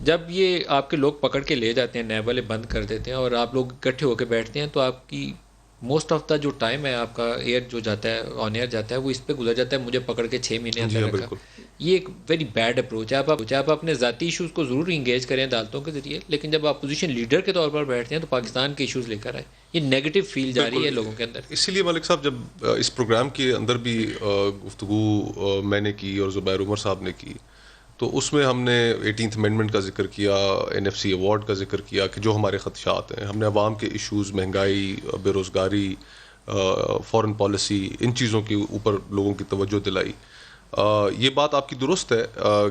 جب یہ آپ کے لوگ پکڑ کے لے جاتے ہیں، نیب والے بند کر دیتے ہیں اور آپ لوگ اکٹھے ہو کے بیٹھتے ہیں، تو آپ کی موسٹ آف دا جو ٹائم ہے آپ کا ایئر جو جاتا ہے، آن ایئر جاتا ہے، وہ اس پہ گزر جاتا ہے مجھے پکڑ کے 6 مہینے جی اندر ہاں رکھا. بالکل. یہ ایک ویری بیڈ اپروچ ہے. آپ اپنے ذاتی ایشوز کو ضرور انگیج کریں عدالتوں کے ذریعے، لیکن جب آپ پوزیشن لیڈر کے طور پر بیٹھتے ہیں تو پاکستان کے ایشوز لے کر آئے. یہ نیگیٹو فیل جاری ہے لوگوں کے اندر. اسی لیے ملک صاحب جب اس پروگرام کے اندر بھی گفتگو میں نے کی اور زبیر عمر صاحب نے کی، تو اس میں ہم نے 18th امینڈمنٹ کا ذکر کیا، NFC ایوارڈ کا ذکر کیا کہ جو ہمارے خدشات ہیں. ہم نے عوام کے ایشوز، مہنگائی، بے روزگاری، فارن پالیسی، ان چیزوں کے اوپر لوگوں کی توجہ دلائی. یہ بات آپ کی درست ہے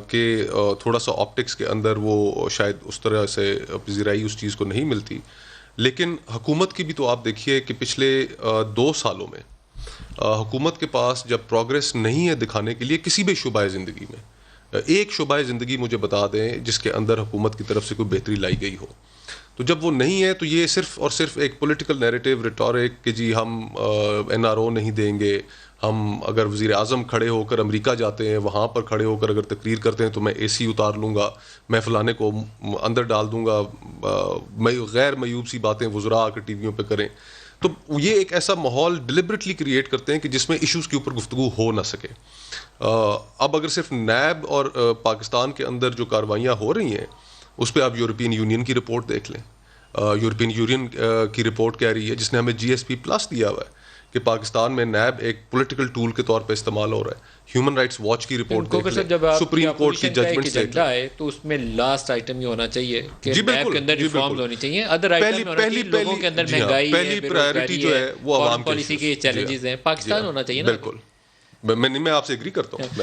کہ تھوڑا سا آپٹکس کے اندر وہ شاید اس طرح سے پذیرائی اس چیز کو نہیں ملتی، لیکن حکومت کی بھی تو آپ دیکھیے کہ پچھلے 2 سالوں میں حکومت کے پاس جب پروگریس نہیں ہے دکھانے کے لیے کسی بھی شعبۂ زندگی میں، ایک شعبۂ زندگی مجھے بتا دیں جس کے اندر حکومت کی طرف سے کوئی بہتری لائی گئی ہو. تو جب وہ نہیں ہے تو یہ صرف اور صرف ایک پولیٹیکل نیریٹو، ریٹورک کہ جی ہم NRO نہیں دیں گے، ہم اگر وزیر اعظم کھڑے ہو کر امریکہ جاتے ہیں، وہاں پر کھڑے ہو کر اگر تقریر کرتے ہیں تو میں AC اتار لوں گا، میں فلانے کو اندر ڈال دوں گا، غیر معیوب سی باتیں وزراء آ کے ٹی ویوں پہ کریں. تو یہ ایک ایسا ماحول ڈیلیبریٹلی کریٹ کرتے ہیں کہ جس میں ایشوز کے اوپر گفتگو ہو نہ سکے. اب اگر صرف نیب اور پاکستان کے اندر جو کارروائیاں ہو رہی ہیں اس پہ آپ یورپین یونین کی رپورٹ دیکھ لیں. یورپین یونین کی رپورٹ کہہ رہی ہے، جس نے ہمیں GSP+ دیا ہوا ہے، کہ پاکستان میں نیب ایک پولیٹیکل ٹول کے طور پہ استعمال ہو رہا ہے. ہیومن رائٹس واچ کی رپورٹ دیکھ لیں، جب آپ سپریم کورٹ کی ججمنٹس دیکھ لیں. ہے تو اس میں لاسٹ آئٹم یہ ہونا چاہیے کہ جی نیب کے اندر ریفارمز ہونی چاہیے. ادر آئٹم ہونا چاہیے لوگوں کے اندر مہنگائی ہے، پہلی بے پرائرٹی روزگاری جو ہے، ہے وہ عوام فارن پالیسی کے چیلنجز ہیں. پاکستان ہونا چاہیے نا. بالکل، میں آپ سے ایگری کرتا ہوں.